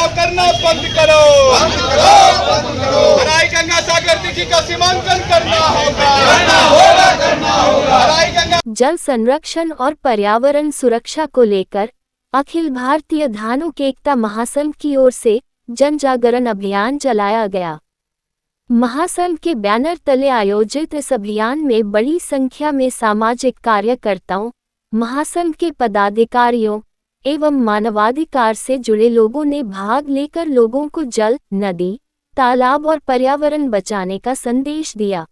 बचाओ करना बंद करो, हराई गंगा सागर दिघी का सीमांकन करना होगा। हराई गंगा। जल संरक्षण और पर्यावरण सुरक्षा को लेकर अखिल भारतीय धानुक एकता महासंघ की ओर से जन जागरण अभियान चलाया गया। महासंघ के बैनर तले आयोजित इस अभियान में बड़ी संख्या में सामाजिक कार्यकर्ताओं, महासंघ के पदाधिकारियों एवं मानवाधिकार से जुड़े लोगों ने भाग लेकर लोगों को जल, नदी, तालाब और पर्यावरण बचाने का संदेश दिया।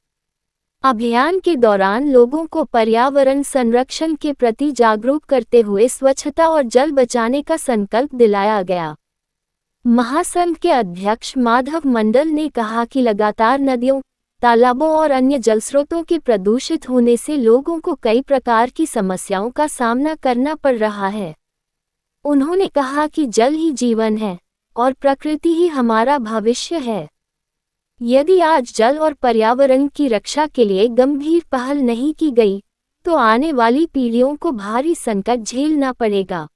अभियान के दौरान लोगों को पर्यावरण संरक्षण के प्रति जागरूक करते हुए स्वच्छता और जल बचाने का संकल्प दिलाया गया। महासंघ के अध्यक्ष माधव मंडल ने कहा कि लगातार नदियों, तालाबों और अन्य जलस्रोतों के प्रदूषित होने से लोगों को कई प्रकार की समस्याओं का सामना करना पड़ रहा है। उन्होंने कहा कि जल ही जीवन है और प्रकृति ही हमारा भविष्य है। यदि आज जल और पर्यावरण की रक्षा के लिए गंभीर पहल नहीं की गई, तो आने वाली पीढ़ियों को भारी संकट झेलना पड़ेगा।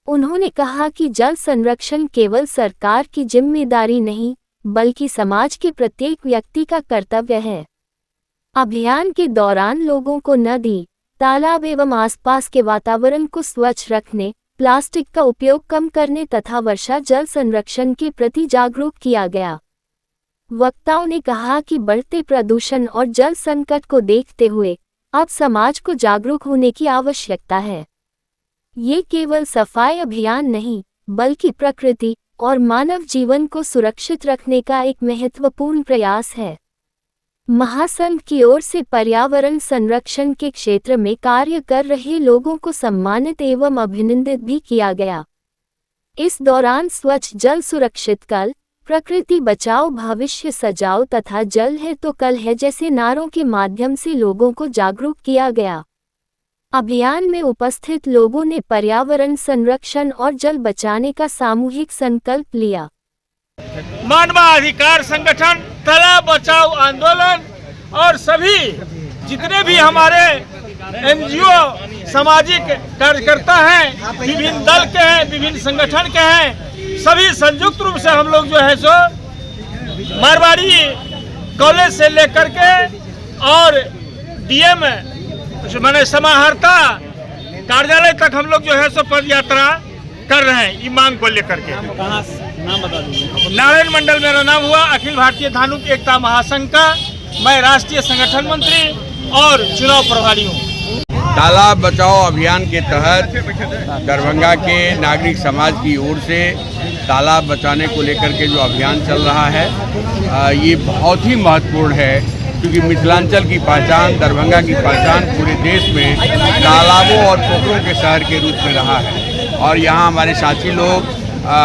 उन्होंने कहा कि जल संरक्षण केवल सरकार की जिम्मेदारी नहीं, बल्कि समाज के प्रत्येक व्यक्ति का कर्तव्य है। अभियान के दौरान लोगों को नदी, तालाब एवं आसपास के वातावरण को स्वच्छ रखने, प्लास्टिक का उपयोग कम करने तथा वर्षा जल संरक्षण के प्रति जागरूक किया गया। वक्ताओं ने कहा कि बढ़ते प्रदूषण और जल संकट को देखते हुए अब समाज को जागरूक होने की आवश्यकता है। ये केवल सफाई अभियान नहीं, बल्कि प्रकृति और मानव जीवन को सुरक्षित रखने का एक महत्वपूर्ण प्रयास है। महासंघ की ओर से पर्यावरण संरक्षण के क्षेत्र में कार्य कर रहे लोगों को सम्मानित एवं अभिनंदित भी किया गया। इस दौरान स्वच्छ जल सुरक्षित कल, प्रकृति बचाओ भविष्य सजाओ तथा जल है तो कल है जैसे नारों के माध्यम से लोगों को जागरूक किया गया। अभियान में उपस्थित लोगों ने पर्यावरण संरक्षण और जल बचाने का सामूहिक संकल्प लिया। मानवाधिकार संगठन, तालाब बचाओ आंदोलन और सभी जितने भी हमारे एनजीओ सामाजिक कार्यकर्ता हैं, विभिन्न दल के हैं, विभिन्न संगठन के हैं, सभी संयुक्त रूप से हम लोग जो है सो मारवाड़ी कॉलेज से लेकर के और डीएम माने समाहर्ता कार्यालय तक हम लोग जो है सो पद यात्रा कर रहे हैं। ये मांग को लेकर के नाम बता दीजिए। नारायण मंडल मेरा नाम हुआ, अखिल भारतीय धानुक एकता महासंघ का मैं राष्ट्रीय संगठन मंत्री और चुनाव प्रभारी हूँ। तालाब बचाओ अभियान के तहत दरभंगा के नागरिक समाज की ओर से तालाब बचाने को लेकर के जो अभियान चल रहा है, ये बहुत ही महत्वपूर्ण है, क्योंकि मिथिलांचल की पहचान, दरभंगा की पहचान पूरे देश में तालाबों और पोखरों के शहर के रूप में रहा है। और यहाँ हमारे साथी लोग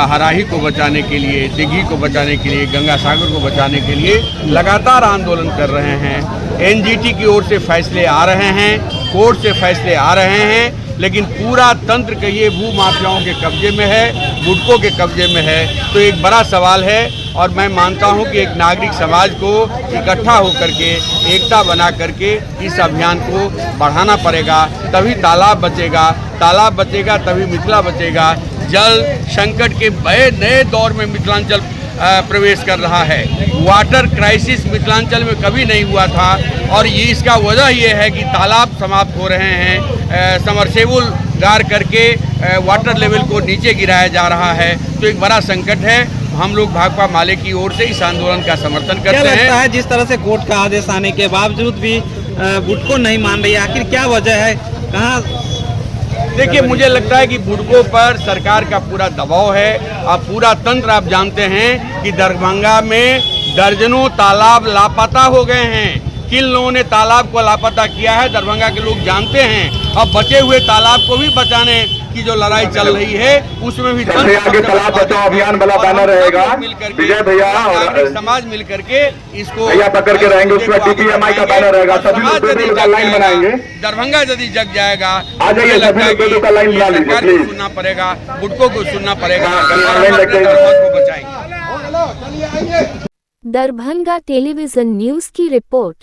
हराही को बचाने के लिए, दिघी को बचाने के लिए, गंगा सागर को बचाने के लिए लगातार आंदोलन कर रहे हैं। एनजीटी की ओर से फैसले आ रहे हैं, कोर्ट से फैसले आ रहे हैं, लेकिन पूरा तंत्र कहिए भू माफियाओं के कब्जे में है, बुडकों के कब्जे में है। तो एक बड़ा सवाल है और मैं मानता हूं कि एक नागरिक समाज को इकट्ठा होकर के, एकता बना करके इस अभियान को बढ़ाना पड़ेगा, तभी तालाब बचेगा, तालाब बचेगा तभी मिथिला बचेगा। जल संकट के नए दौर में मिथिलांचल प्रवेश कर रहा है। वाटर क्राइसिस मिथिलांचल में कभी नहीं हुआ था और ये इसका वजह ये है कि तालाब समाप्त हो रहे हैं, समरसेबुल गार करके वाटर लेवल को नीचे गिराया जा रहा है। तो एक बड़ा संकट है। हम लोग भाकपा माले की ओर से इस आंदोलन का समर्थन करते हैं। क्या लगता है जिस तरह से कोर्ट का आदेश आने के बावजूद भी बुडको नहीं मान रही है, आखिर क्या वजह है? कहाँ? देखिए, मुझे लगता है कि बुडको पर सरकार का पूरा दबाव है। अब पूरा तंत्र आप जानते हैं कि दरभंगा में दर्जनों तालाब लापता हो गए हैं। किन लोगों ने तालाब को लापता किया है दरभंगा के लोग जानते हैं। अब बचे हुए तालाब को भी बचाने की जो लड़ाई चल रही है उसमें भी तालाब बचाओ अभियान वाला बैनर रहेगा। विजय भैया और समाज मिल करके इसको भैया पकड़ के रहेंगे, उसमें DPMI का बैनर रहेगा। सभी लोग का लाइन बनाएंगे। दरभंगा यदि जग जाएगा, आ जाइए, सभी लोग का लाइन बना लीजिए। सरकार को सुनना पड़ेगा, बुडको को सुनना पड़ेगा, को बचाएंगे। दरभंगा टेलीविजन न्यूज की रिपोर्ट।